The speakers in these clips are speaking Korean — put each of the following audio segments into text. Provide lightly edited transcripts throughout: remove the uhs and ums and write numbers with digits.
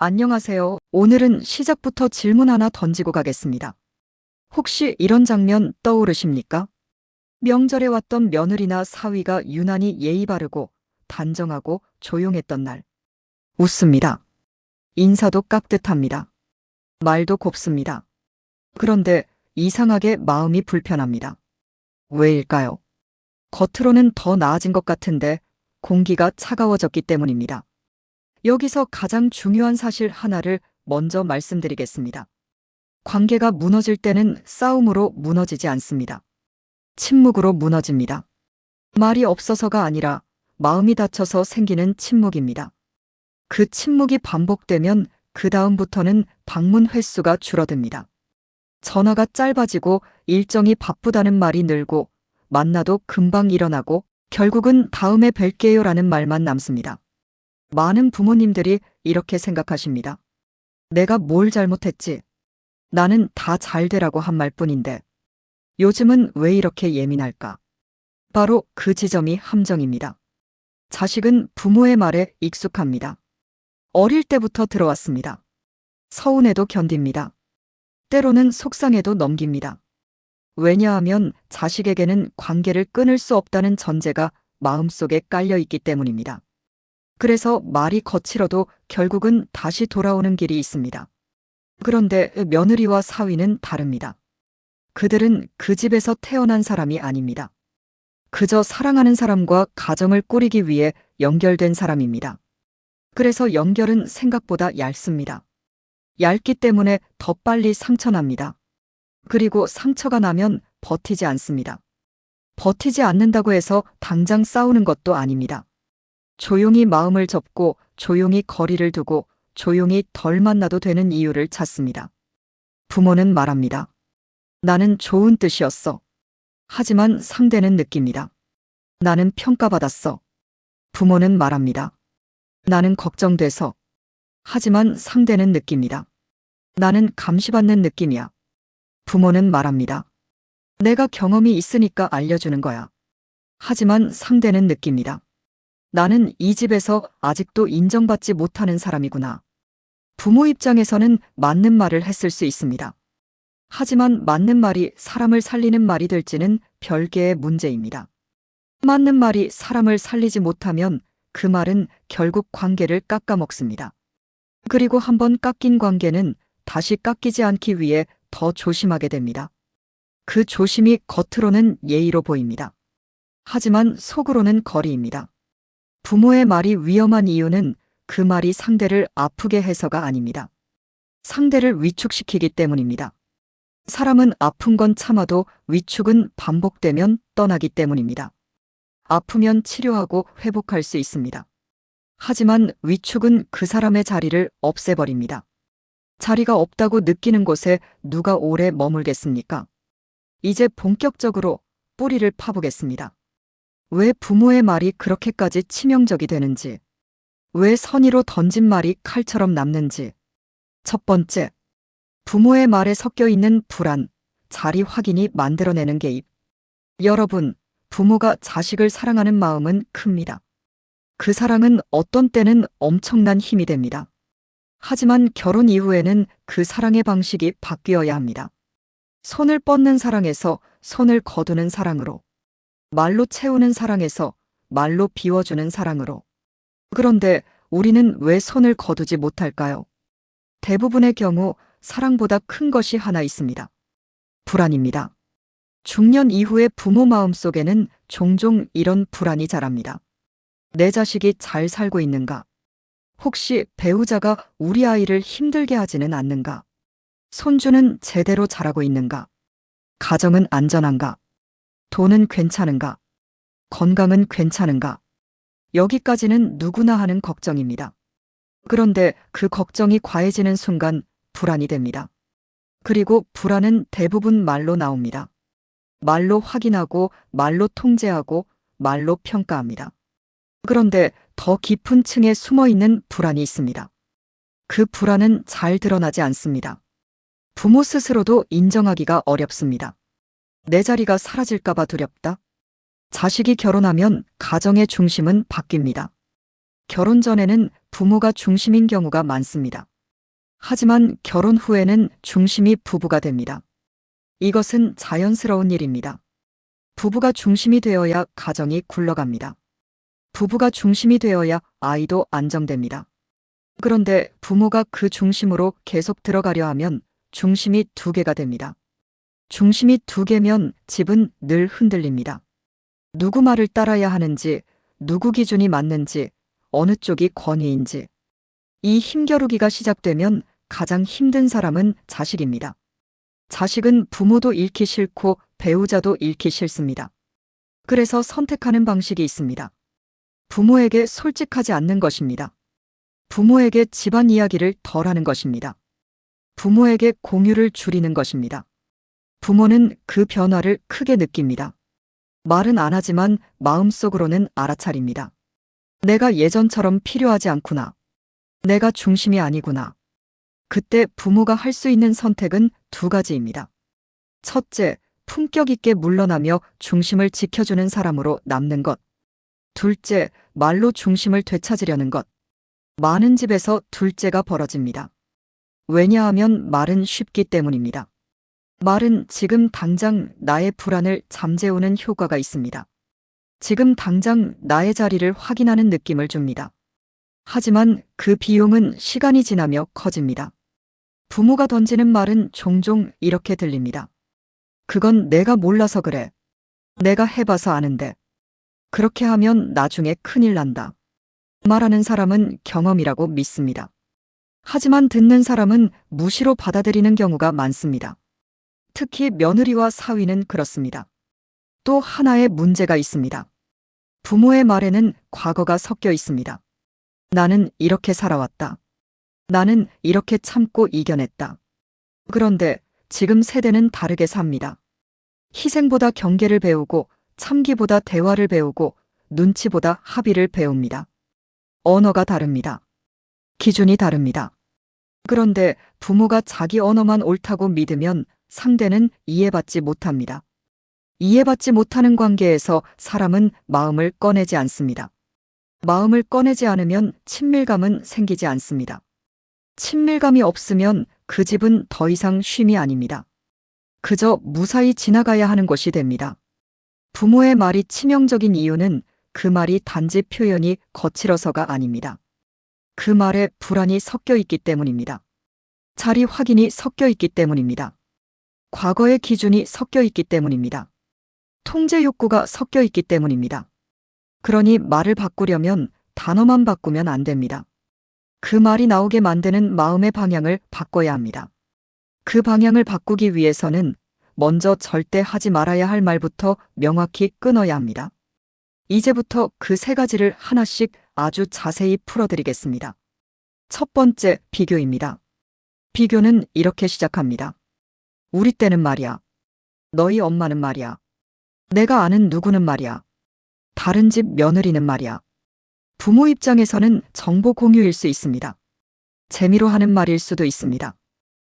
안녕하세요. 오늘은 시작부터 질문 하나 던지고 가겠습니다. 혹시 이런 장면 떠오르십니까? 명절에 왔던 며느리나 사위가 유난히 예의 바르고 단정하고 조용했던 날. 웃습니다. 인사도 깍듯합니다. 말도 곱습니다. 그런데 이상하게 마음이 불편합니다. 왜일까요? 겉으로는 더 나아진 것 같은데 공기가 차가워졌기 때문입니다. 여기서 가장 중요한 사실 하나를 먼저 말씀드리겠습니다. 관계가 무너질 때는 싸움으로 무너지지 않습니다. 침묵으로 무너집니다. 말이 없어서가 아니라 마음이 다쳐서 생기는 침묵입니다. 그 침묵이 반복되면 그 다음부터는 방문 횟수가 줄어듭니다. 전화가 짧아지고 일정이 바쁘다는 말이 늘고 만나도 금방 일어나고 결국은 다음에 뵐게요라는 말만 남습니다. 많은 부모님들이 이렇게 생각하십니다. 내가 뭘 잘못했지? 나는 다 잘 되라고 한 말뿐인데. 요즘은 왜 이렇게 예민할까? 바로 그 지점이 함정입니다. 자식은 부모의 말에 익숙합니다. 어릴 때부터 들어왔습니다. 서운해도 견딥니다. 때로는 속상해도 넘깁니다. 왜냐하면 자식에게는 관계를 끊을 수 없다는 전제가 마음속에 깔려 있기 때문입니다. 그래서 말이 거칠어도 결국은 다시 돌아오는 길이 있습니다. 그런데 며느리와 사위는 다릅니다. 그들은 그 집에서 태어난 사람이 아닙니다. 그저 사랑하는 사람과 가정을 꾸리기 위해 연결된 사람입니다. 그래서 연결은 생각보다 얇습니다. 얇기 때문에 더 빨리 상처납니다. 그리고 상처가 나면 버티지 않습니다. 버티지 않는다고 해서 당장 싸우는 것도 아닙니다. 조용히 마음을 접고 조용히 거리를 두고 조용히 덜 만나도 되는 이유를 찾습니다. 부모는 말합니다. 나는 좋은 뜻이었어. 하지만 상대는 느낍니다. 나는 평가받았어. 부모는 말합니다. 나는 걱정돼서. 하지만 상대는 느낍니다. 나는 감시받는 느낌이야. 부모는 말합니다. 내가 경험이 있으니까 알려주는 거야. 하지만 상대는 느낍니다. 나는 이 집에서 아직도 인정받지 못하는 사람이구나. 부모 입장에서는 맞는 말을 했을 수 있습니다. 하지만 맞는 말이 사람을 살리는 말이 될지는 별개의 문제입니다. 맞는 말이 사람을 살리지 못하면 그 말은 결국 관계를 깎아먹습니다. 그리고 한번 깎인 관계는 다시 깎이지 않기 위해 더 조심하게 됩니다. 그 조심이 겉으로는 예의로 보입니다. 하지만 속으로는 거리입니다. 부모의 말이 위험한 이유는 그 말이 상대를 아프게 해서가 아닙니다. 상대를 위축시키기 때문입니다. 사람은 아픈 건 참아도 위축은 반복되면 떠나기 때문입니다. 아프면 치료하고 회복할 수 있습니다. 하지만 위축은 그 사람의 자리를 없애버립니다. 자리가 없다고 느끼는 곳에 누가 오래 머물겠습니까? 이제 본격적으로 뿌리를 파보겠습니다. 왜 부모의 말이 그렇게까지 치명적이 되는지, 왜 선의로 던진 말이 칼처럼 남는지. 첫 번째, 부모의 말에 섞여 있는 불안, 자리 확인이 만들어내는 개입. 여러분, 부모가 자식을 사랑하는 마음은 큽니다. 그 사랑은 어떤 때는 엄청난 힘이 됩니다. 하지만 결혼 이후에는 그 사랑의 방식이 바뀌어야 합니다. 손을 뻗는 사랑에서 손을 거두는 사랑으로. 말로 채우는 사랑에서 말로 비워주는 사랑으로. 그런데 우리는 왜 손을 거두지 못할까요? 대부분의 경우 사랑보다 큰 것이 하나 있습니다. 불안입니다. 중년 이후의 부모 마음속에는 종종 이런 불안이 자랍니다. 내 자식이 잘 살고 있는가? 혹시 배우자가 우리 아이를 힘들게 하지는 않는가? 손주는 제대로 자라고 있는가? 가정은 안전한가? 돈은 괜찮은가? 건강은 괜찮은가? 여기까지는 누구나 하는 걱정입니다. 그런데 그 걱정이 과해지는 순간 불안이 됩니다. 그리고 불안은 대부분 말로 나옵니다. 말로 확인하고, 말로 통제하고, 말로 평가합니다. 그런데 더 깊은 층에 숨어 있는 불안이 있습니다. 그 불안은 잘 드러나지 않습니다. 부모 스스로도 인정하기가 어렵습니다. 내 자리가 사라질까봐 두렵다. 자식이 결혼하면 가정의 중심은 바뀝니다. 결혼 전에는 부모가 중심인 경우가 많습니다. 하지만 결혼 후에는 중심이 부부가 됩니다. 이것은 자연스러운 일입니다. 부부가 중심이 되어야 가정이 굴러갑니다. 부부가 중심이 되어야 아이도 안정됩니다. 그런데 부모가 그 중심으로 계속 들어가려 하면 중심이 두 개가 됩니다. 중심이 두 개면 집은 늘 흔들립니다. 누구 말을 따라야 하는지, 누구 기준이 맞는지, 어느 쪽이 권위인지. 이 힘겨루기가 시작되면 가장 힘든 사람은 자식입니다. 자식은 부모도 잃기 싫고 배우자도 잃기 싫습니다. 그래서 선택하는 방식이 있습니다. 부모에게 솔직하지 않는 것입니다. 부모에게 집안 이야기를 덜 하는 것입니다. 부모에게 공유를 줄이는 것입니다. 부모는 그 변화를 크게 느낍니다. 말은 안 하지만 마음속으로는 알아차립니다. 내가 예전처럼 필요하지 않구나. 내가 중심이 아니구나. 그때 부모가 할 수 있는 선택은 두 가지입니다. 첫째, 품격 있게 물러나며 중심을 지켜주는 사람으로 남는 것. 둘째, 말로 중심을 되찾으려는 것. 많은 집에서 둘째가 벌어집니다. 왜냐하면 말은 쉽기 때문입니다. 말은 지금 당장 나의 불안을 잠재우는 효과가 있습니다. 지금 당장 나의 자리를 확인하는 느낌을 줍니다. 하지만 그 비용은 시간이 지나며 커집니다. 부모가 던지는 말은 종종 이렇게 들립니다. 그건 내가 몰라서 그래. 내가 해봐서 아는데. 그렇게 하면 나중에 큰일 난다. 말하는 사람은 경험이라고 믿습니다. 하지만 듣는 사람은 무시로 받아들이는 경우가 많습니다. 특히 며느리와 사위는 그렇습니다. 또 하나의 문제가 있습니다. 부모의 말에는 과거가 섞여 있습니다. 나는 이렇게 살아왔다. 나는 이렇게 참고 이겨냈다. 그런데 지금 세대는 다르게 삽니다. 희생보다 경계를 배우고 참기보다 대화를 배우고 눈치보다 합의를 배웁니다. 언어가 다릅니다. 기준이 다릅니다. 그런데 부모가 자기 언어만 옳다고 믿으면 상대는 이해받지 못합니다. 이해받지 못하는 관계에서 사람은 마음을 꺼내지 않습니다. 마음을 꺼내지 않으면 친밀감은 생기지 않습니다. 친밀감이 없으면 그 집은 더 이상 쉼이 아닙니다. 그저 무사히 지나가야 하는 것이 됩니다. 부모의 말이 치명적인 이유는 그 말이 단지 표현이 거칠어서가 아닙니다. 그 말에 불안이 섞여 있기 때문입니다. 자리 확인이 섞여 있기 때문입니다. 과거의 기준이 섞여 있기 때문입니다. 통제 욕구가 섞여 있기 때문입니다. 그러니 말을 바꾸려면 단어만 바꾸면 안 됩니다. 그 말이 나오게 만드는 마음의 방향을 바꿔야 합니다. 그 방향을 바꾸기 위해서는 먼저 절대 하지 말아야 할 말부터 명확히 끊어야 합니다. 이제부터 그 세 가지를 하나씩 아주 자세히 풀어드리겠습니다. 첫 번째, 비교입니다. 비교는 이렇게 시작합니다. 우리 때는 말이야. 너희 엄마는 말이야. 내가 아는 누구는 말이야. 다른 집 며느리는 말이야. 부모 입장에서는 정보 공유일 수 있습니다. 재미로 하는 말일 수도 있습니다.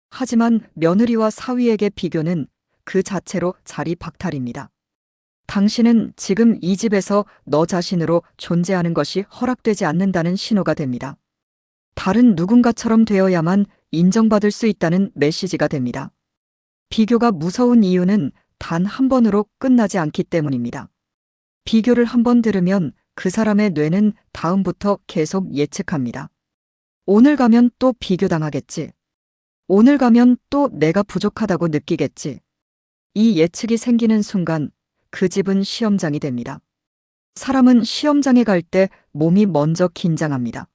하지만 며느리와 사위에게 비교는 그 자체로 자리 박탈입니다. 당신은 지금 이 집에서 너 자신으로 존재하는 것이 허락되지 않는다는 신호가 됩니다. 다른 누군가처럼 되어야만 인정받을 수 있다는 메시지가 됩니다. 비교가 무서운 이유는 단 한 번으로 끝나지 않기 때문입니다. 비교를 한 번 들으면 그 사람의 뇌는 다음부터 계속 예측합니다. 오늘 가면 또 비교당하겠지. 오늘 가면 또 내가 부족하다고 느끼겠지. 이 예측이 생기는 순간 그 집은 시험장이 됩니다. 사람은 시험장에 갈 때 몸이 먼저 긴장합니다.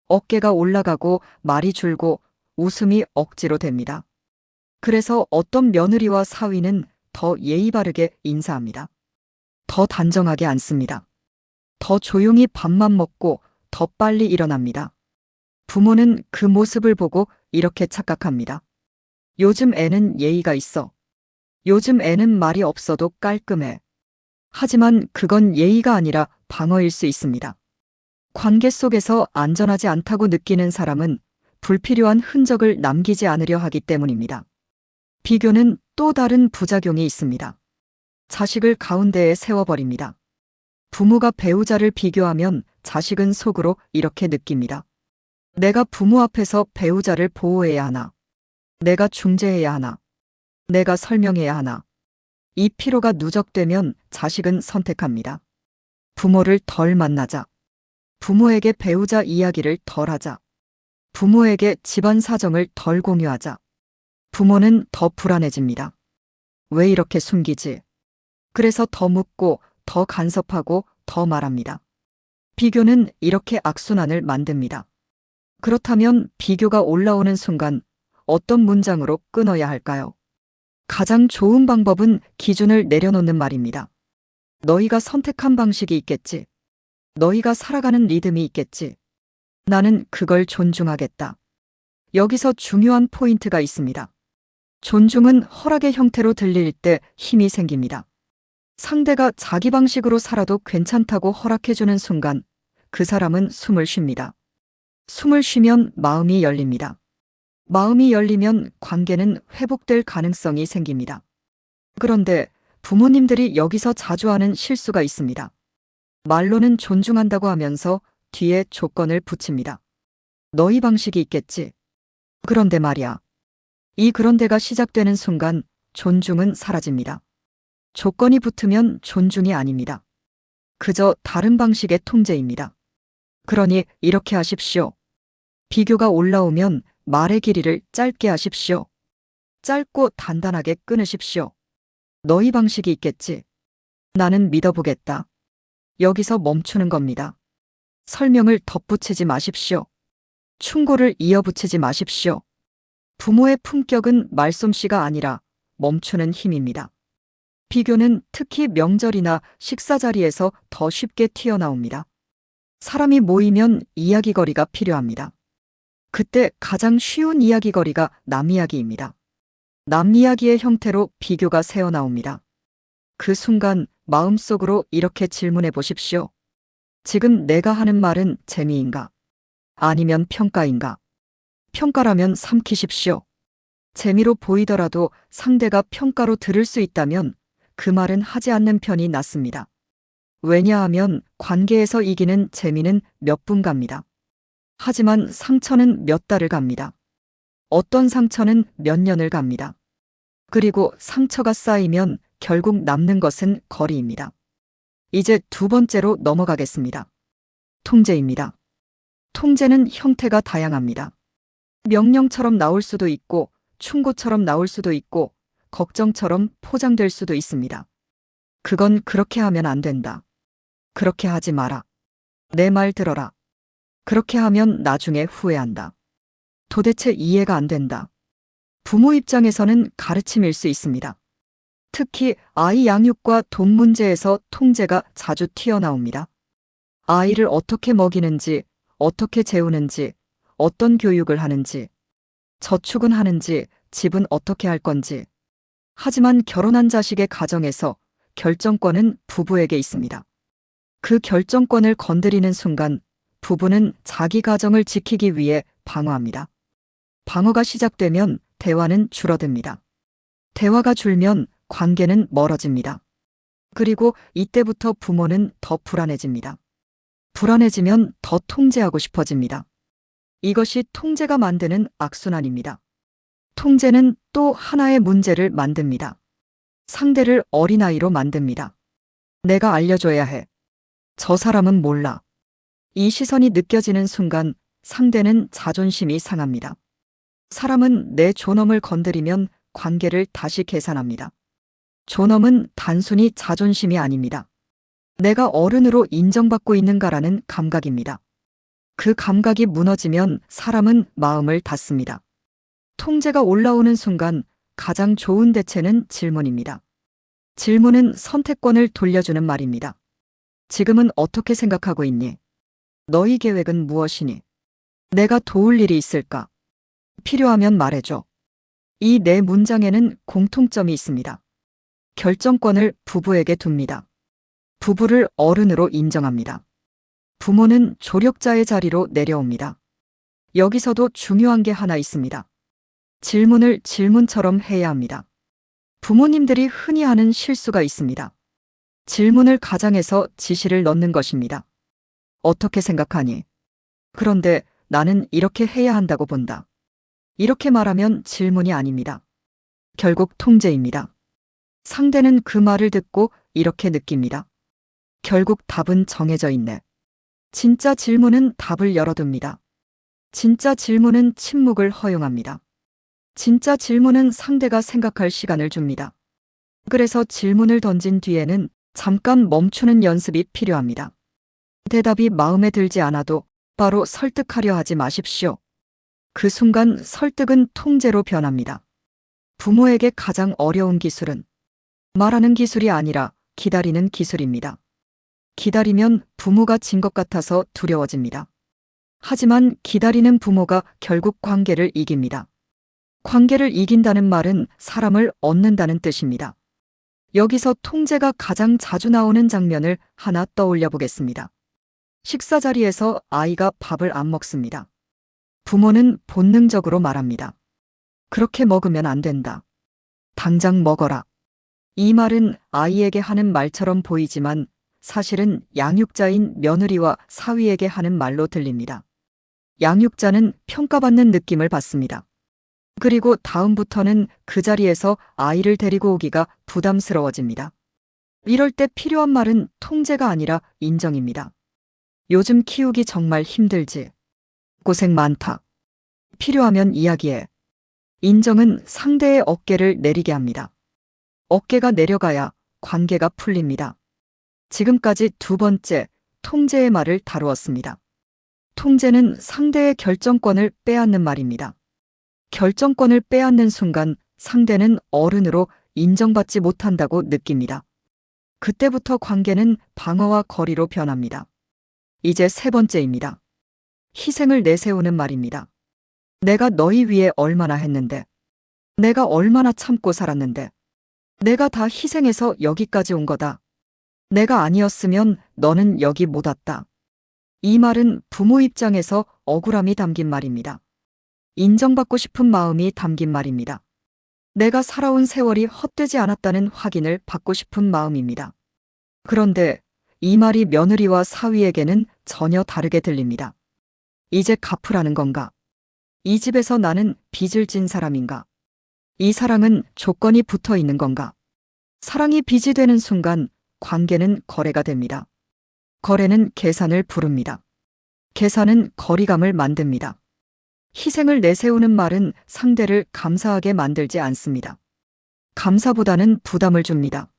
어깨가 올라가고 말이 줄고 웃음이 억지로 됩니다. 그래서 어떤 며느리와 사위는 더 예의 바르게 인사합니다. 더 단정하게 앉습니다. 더 조용히 밥만 먹고 더 빨리 일어납니다. 부모는 그 모습을 보고 이렇게 착각합니다. 요즘 애는 예의가 있어. 요즘 애는 말이 없어도 깔끔해. 하지만 그건 예의가 아니라 방어일 수 있습니다. 관계 속에서 안전하지 않다고 느끼는 사람은 불필요한 흔적을 남기지 않으려 하기 때문입니다. 비교는 또 다른 부작용이 있습니다. 자식을 가운데에 세워버립니다. 부모가 배우자를 비교하면 자식은 속으로 이렇게 느낍니다. 내가 부모 앞에서 배우자를 보호해야 하나? 내가 중재해야 하나? 내가 설명해야 하나? 이 피로가 누적되면 자식은 선택합니다. 부모를 덜 만나자. 부모에게 배우자 이야기를 덜 하자. 부모에게 집안 사정을 덜 공유하자. 부모는 더 불안해집니다. 왜 이렇게 숨기지? 그래서 더 묻고, 더 간섭하고, 더 말합니다. 비교는 이렇게 악순환을 만듭니다. 그렇다면 비교가 올라오는 순간 어떤 문장으로 끊어야 할까요? 가장 좋은 방법은 기준을 내려놓는 말입니다. 너희가 선택한 방식이 있겠지. 너희가 살아가는 리듬이 있겠지. 나는 그걸 존중하겠다. 여기서 중요한 포인트가 있습니다. 존중은 허락의 형태로 들릴 때 힘이 생깁니다. 상대가 자기 방식으로 살아도 괜찮다고 허락해주는 순간 그 사람은 숨을 쉽니다. 숨을 쉬면 마음이 열립니다. 마음이 열리면 관계는 회복될 가능성이 생깁니다. 그런데 부모님들이 여기서 자주 하는 실수가 있습니다. 말로는 존중한다고 하면서 뒤에 조건을 붙입니다. 너희 방식이 있겠지. 그런데 말이야. 이 그런데가 시작되는 순간 존중은 사라집니다. 조건이 붙으면 존중이 아닙니다. 그저 다른 방식의 통제입니다. 그러니 이렇게 하십시오. 비교가 올라오면 말의 길이를 짧게 하십시오. 짧고 단단하게 끊으십시오. 너희 방식이 있겠지. 나는 믿어보겠다. 여기서 멈추는 겁니다. 설명을 덧붙이지 마십시오. 충고를 이어붙이지 마십시오. 부모의 품격은 말솜씨가 아니라 멈추는 힘입니다. 비교는 특히 명절이나 식사 자리에서 더 쉽게 튀어나옵니다. 사람이 모이면 이야기거리가 필요합니다. 그때 가장 쉬운 이야기거리가 남 이야기입니다. 남 이야기의 형태로 비교가 새어나옵니다. 그 순간 마음속으로 이렇게 질문해 보십시오. 지금 내가 하는 말은 재미인가? 아니면 평가인가? 평가라면 삼키십시오. 재미로 보이더라도 상대가 평가로 들을 수 있다면 그 말은 하지 않는 편이 낫습니다. 왜냐하면 관계에서 이기는 재미는 몇 분 갑니다. 하지만 상처는 몇 달을 갑니다. 어떤 상처는 몇 년을 갑니다. 그리고 상처가 쌓이면 결국 남는 것은 거리입니다. 이제 두 번째로 넘어가겠습니다. 통제입니다. 통제는 형태가 다양합니다. 명령처럼 나올 수도 있고, 충고처럼 나올 수도 있고, 걱정처럼 포장될 수도 있습니다. 그건 그렇게 하면 안 된다. 그렇게 하지 마라. 내 말 들어라. 그렇게 하면 나중에 후회한다. 도대체 이해가 안 된다. 부모 입장에서는 가르침일 수 있습니다. 특히 아이 양육과 돈 문제에서 통제가 자주 튀어나옵니다. 아이를 어떻게 먹이는지, 어떻게 재우는지, 어떤 교육을 하는지, 저축은 하는지, 집은 어떻게 할 건지. 하지만 결혼한 자식의 가정에서 결정권은 부부에게 있습니다. 그 결정권을 건드리는 순간 부부는 자기 가정을 지키기 위해 방어합니다. 방어가 시작되면 대화는 줄어듭니다. 대화가 줄면 관계는 멀어집니다. 그리고 이때부터 부모는 더 불안해집니다. 불안해지면 더 통제하고 싶어집니다. 이것이 통제가 만드는 악순환입니다. 통제는 또 하나의 문제를 만듭니다. 상대를 어린아이로 만듭니다. 내가 알려줘야 해. 저 사람은 몰라. 이 시선이 느껴지는 순간 상대는 자존심이 상합니다. 사람은 내 존엄을 건드리면 관계를 다시 계산합니다. 존엄은 단순히 자존심이 아닙니다. 내가 어른으로 인정받고 있는가라는 감각입니다. 그 감각이 무너지면 사람은 마음을 닫습니다. 통제가 올라오는 순간 가장 좋은 대체는 질문입니다. 질문은 선택권을 돌려주는 말입니다. 지금은 어떻게 생각하고 있니? 너희 계획은 무엇이니? 내가 도울 일이 있을까? 필요하면 말해줘. 이 네 문장에는 공통점이 있습니다. 결정권을 부부에게 둡니다. 부부를 어른으로 인정합니다. 부모는 조력자의 자리로 내려옵니다. 여기서도 중요한 게 하나 있습니다. 질문을 질문처럼 해야 합니다. 부모님들이 흔히 하는 실수가 있습니다. 질문을 가장해서 지시를 넣는 것입니다. 어떻게 생각하니? 그런데 나는 이렇게 해야 한다고 본다. 이렇게 말하면 질문이 아닙니다. 결국 통제입니다. 상대는 그 말을 듣고 이렇게 느낍니다. 결국 답은 정해져 있네. 진짜 질문은 답을 열어둡니다. 진짜 질문은 침묵을 허용합니다. 진짜 질문은 상대가 생각할 시간을 줍니다. 그래서 질문을 던진 뒤에는 잠깐 멈추는 연습이 필요합니다. 대답이 마음에 들지 않아도 바로 설득하려 하지 마십시오. 그 순간 설득은 통제로 변합니다. 부모에게 가장 어려운 기술은 말하는 기술이 아니라 기다리는 기술입니다. 기다리면 부모가 진 것 같아서 두려워집니다. 하지만 기다리는 부모가 결국 관계를 이깁니다. 관계를 이긴다는 말은 사람을 얻는다는 뜻입니다. 여기서 통제가 가장 자주 나오는 장면을 하나 떠올려 보겠습니다. 식사 자리에서 아이가 밥을 안 먹습니다. 부모는 본능적으로 말합니다. 그렇게 먹으면 안 된다. 당장 먹어라. 이 말은 아이에게 하는 말처럼 보이지만 사실은 양육자인 며느리와 사위에게 하는 말로 들립니다. 양육자는 평가받는 느낌을 받습니다. 그리고 다음부터는 그 자리에서 아이를 데리고 오기가 부담스러워집니다. 이럴 때 필요한 말은 통제가 아니라 인정입니다. 요즘 키우기 정말 힘들지. 고생 많다. 필요하면 이야기해. 인정은 상대의 어깨를 내리게 합니다. 어깨가 내려가야 관계가 풀립니다. 지금까지 두 번째, 통제의 말을 다루었습니다. 통제는 상대의 결정권을 빼앗는 말입니다. 결정권을 빼앗는 순간 상대는 어른으로 인정받지 못한다고 느낍니다. 그때부터 관계는 방어와 거리로 변합니다. 이제 세 번째입니다. 희생을 내세우는 말입니다. 내가 너희 위해 얼마나 했는데, 내가 얼마나 참고 살았는데, 내가 다 희생해서 여기까지 온 거다. 내가 아니었으면 너는 여기 못 왔다. 이 말은 부모 입장에서 억울함이 담긴 말입니다. 인정받고 싶은 마음이 담긴 말입니다. 내가 살아온 세월이 헛되지 않았다는 확인을 받고 싶은 마음입니다. 그런데 이 말이 며느리와 사위에게는 전혀 다르게 들립니다. 이제 갚으라는 건가? 이 집에서 나는 빚을 진 사람인가? 이 사랑은 조건이 붙어 있는 건가? 사랑이 빚이 되는 순간 관계는 거래가 됩니다. 거래는 계산을 부릅니다. 계산은 거리감을 만듭니다. 희생을 내세우는 말은 상대를 감사하게 만들지 않습니다. 감사보다는 부담을 줍니다.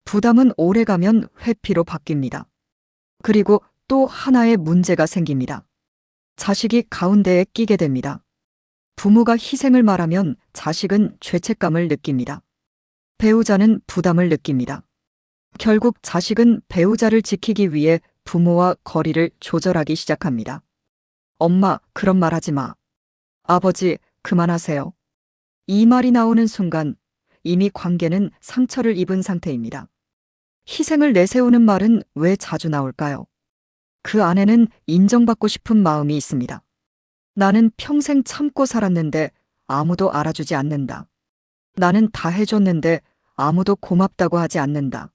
부담은 오래가면 회피로 바뀝니다. 그리고 또 하나의 문제가 생깁니다. 자식이 가운데에 끼게 됩니다. 부모가 희생을 말하면 자식은 죄책감을 느낍니다. 배우자는 부담을 느낍니다. 결국 자식은 배우자를 지키기 위해 부모와 거리를 조절하기 시작합니다. 엄마, 그런 말 하지 마. 아버지, 그만하세요. 이 말이 나오는 순간 이미 관계는 상처를 입은 상태입니다. 희생을 내세우는 말은 왜 자주 나올까요? 그 안에는 인정받고 싶은 마음이 있습니다. 나는 평생 참고 살았는데 아무도 알아주지 않는다. 나는 다 해줬는데 아무도 고맙다고 하지 않는다.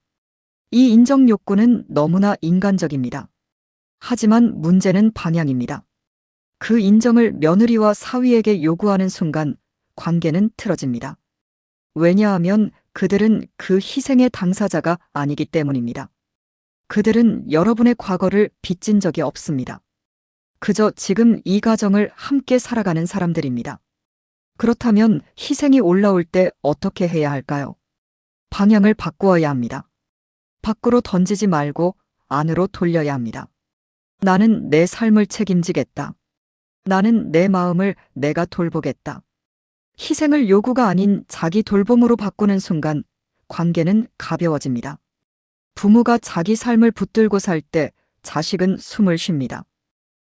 이 인정 욕구는 너무나 인간적입니다. 하지만 문제는 방향입니다. 그 인정을 며느리와 사위에게 요구하는 순간 관계는 틀어집니다. 왜냐하면 그들은 그 희생의 당사자가 아니기 때문입니다. 그들은 여러분의 과거를 빚진 적이 없습니다. 그저 지금 이 가정을 함께 살아가는 사람들입니다. 그렇다면 희생이 올라올 때 어떻게 해야 할까요? 방향을 바꾸어야 합니다. 밖으로 던지지 말고 안으로 돌려야 합니다. 나는 내 삶을 책임지겠다. 나는 내 마음을 내가 돌보겠다. 희생을 요구가 아닌 자기 돌봄으로 바꾸는 순간 관계는 가벼워집니다. 부모가 자기 삶을 붙들고 살 때 자식은 숨을 쉽니다.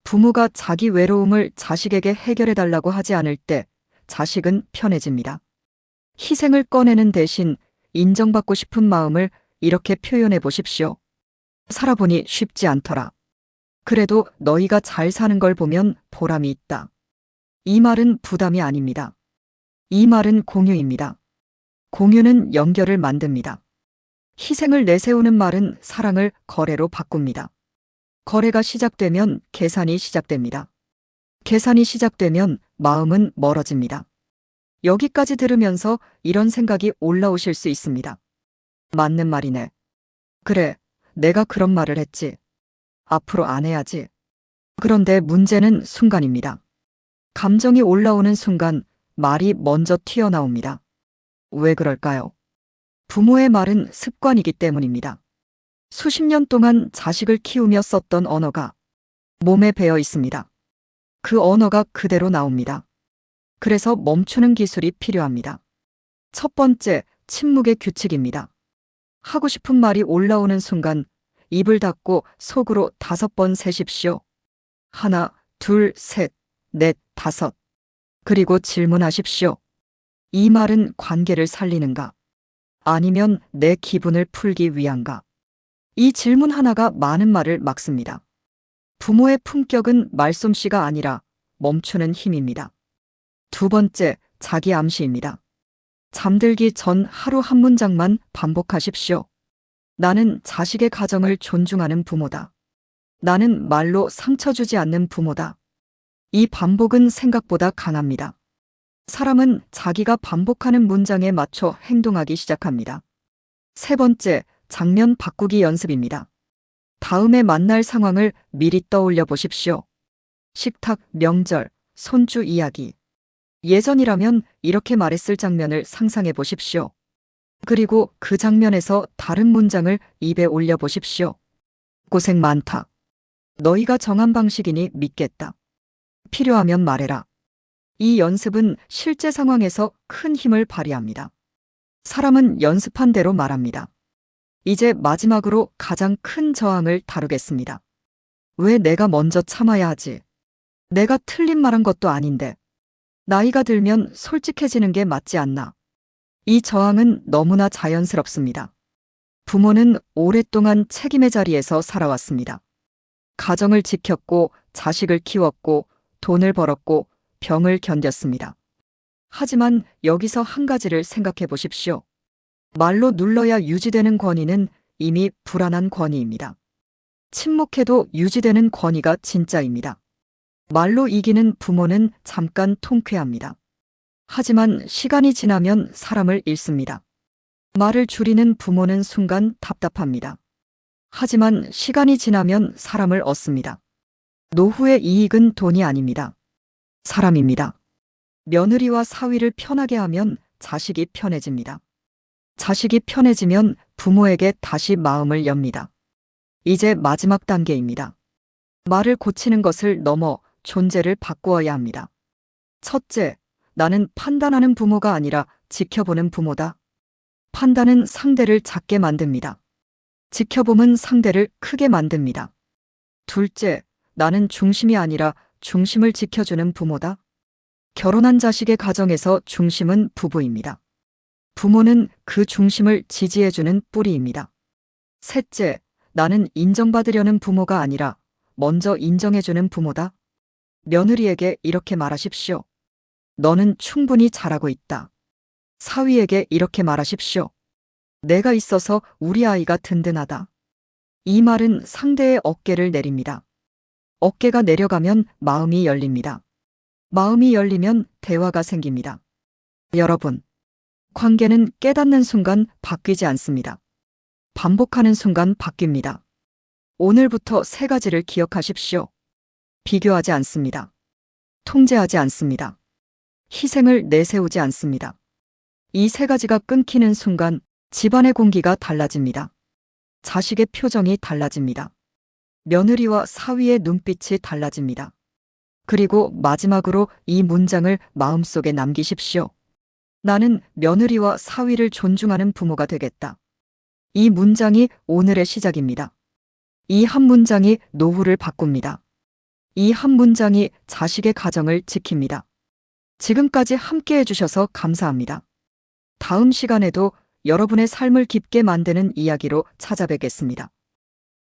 부모가 자기 외로움을 자식에게 해결해달라고 하지 않을 때 자식은 편해집니다. 희생을 꺼내는 대신 인정받고 싶은 마음을 이렇게 표현해 보십시오. 살아보니 쉽지 않더라. 그래도 너희가 잘 사는 걸 보면 보람이 있다. 이 말은 부담이 아닙니다. 이 말은 공유입니다. 공유는 연결을 만듭니다. 희생을 내세우는 말은 사랑을 거래로 바꿉니다. 거래가 시작되면 계산이 시작됩니다. 계산이 시작되면 마음은 멀어집니다. 여기까지 들으면서 이런 생각이 올라오실 수 있습니다. 맞는 말이네. 그래, 내가 그런 말을 했지. 앞으로 안 해야지. 그런데 문제는 순간입니다. 감정이 올라오는 순간 말이 먼저 튀어나옵니다. 왜 그럴까요? 부모의 말은 습관이기 때문입니다. 수십 년 동안 자식을 키우며 썼던 언어가 몸에 배어 있습니다. 그 언어가 그대로 나옵니다. 그래서 멈추는 기술이 필요합니다. 첫 번째, 침묵의 규칙입니다. 하고 싶은 말이 올라오는 순간 입을 닫고 속으로 5번 세십시오. 하나, 둘, 셋, 넷, 다섯. 그리고 질문하십시오. 이 말은 관계를 살리는가? 아니면 내 기분을 풀기 위한가? 이 질문 하나가 많은 말을 막습니다. 부모의 품격은 말솜씨가 아니라 멈추는 힘입니다. 두 번째, 자기 암시입니다. 잠들기 전 하루 한 문장만 반복하십시오. 나는 자식의 가정을 존중하는 부모다. 나는 말로 상처 주지 않는 부모다. 이 반복은 생각보다 강합니다. 사람은 자기가 반복하는 문장에 맞춰 행동하기 시작합니다. 세 번째, 장면 바꾸기 연습입니다. 다음에 만날 상황을 미리 떠올려 보십시오. 식탁, 명절, 손주 이야기. 예전이라면 이렇게 말했을 장면을 상상해 보십시오. 그리고 그 장면에서 다른 문장을 입에 올려 보십시오. 고생 많다. 너희가 정한 방식이니 믿겠다. 필요하면 말해라. 이 연습은 실제 상황에서 큰 힘을 발휘합니다. 사람은 연습한 대로 말합니다. 이제 마지막으로 가장 큰 저항을 다루겠습니다. 왜 내가 먼저 참아야 하지? 내가 틀린 말한 것도 아닌데. 나이가 들면 솔직해지는 게 맞지 않나? 이 저항은 너무나 자연스럽습니다. 부모는 오랫동안 책임의 자리에서 살아왔습니다. 가정을 지켰고, 자식을 키웠고, 돈을 벌었고, 병을 견뎠습니다. 하지만 여기서 한 가지를 생각해 보십시오. 말로 눌러야 유지되는 권위는 이미 불안한 권위입니다. 침묵해도 유지되는 권위가 진짜입니다. 말로 이기는 부모는 잠깐 통쾌합니다. 하지만 시간이 지나면 사람을 잃습니다. 말을 줄이는 부모는 순간 답답합니다. 하지만 시간이 지나면 사람을 얻습니다. 노후의 이익은 돈이 아닙니다. 사람입니다. 며느리와 사위를 편하게 하면 자식이 편해집니다. 자식이 편해지면 부모에게 다시 마음을 엽니다. 이제 마지막 단계입니다. 말을 고치는 것을 넘어 존재를 바꾸어야 합니다. 첫째, 나는 판단하는 부모가 아니라 지켜보는 부모다. 판단은 상대를 작게 만듭니다. 지켜봄은 상대를 크게 만듭니다. 둘째, 나는 중심이 아니라 중심을 지켜주는 부모다. 결혼한 자식의 가정에서 중심은 부부입니다. 부모는 그 중심을 지지해주는 뿌리입니다. 셋째, 나는 인정받으려는 부모가 아니라 먼저 인정해주는 부모다. 며느리에게 이렇게 말하십시오. 너는 충분히 잘하고 있다. 사위에게 이렇게 말하십시오. 내가 있어서 우리 아이가 든든하다. 이 말은 상대의 어깨를 내립니다. 어깨가 내려가면 마음이 열립니다. 마음이 열리면 대화가 생깁니다. 여러분, 관계는 깨닫는 순간 바뀌지 않습니다. 반복하는 순간 바뀝니다. 오늘부터 3가지를 기억하십시오. 비교하지 않습니다. 통제하지 않습니다. 희생을 내세우지 않습니다. 이 3가지가 끊기는 순간 집안의 공기가 달라집니다. 자식의 표정이 달라집니다. 며느리와 사위의 눈빛이 달라집니다. 그리고 마지막으로 이 문장을 마음속에 남기십시오. 나는 며느리와 사위를 존중하는 부모가 되겠다. 이 문장이 오늘의 시작입니다. 이 한 문장이 노후를 바꿉니다. 이 한 문장이 자식의 가정을 지킵니다. 지금까지 함께 해주셔서 감사합니다. 다음 시간에도 여러분의 삶을 깊게 만드는 이야기로 찾아뵙겠습니다.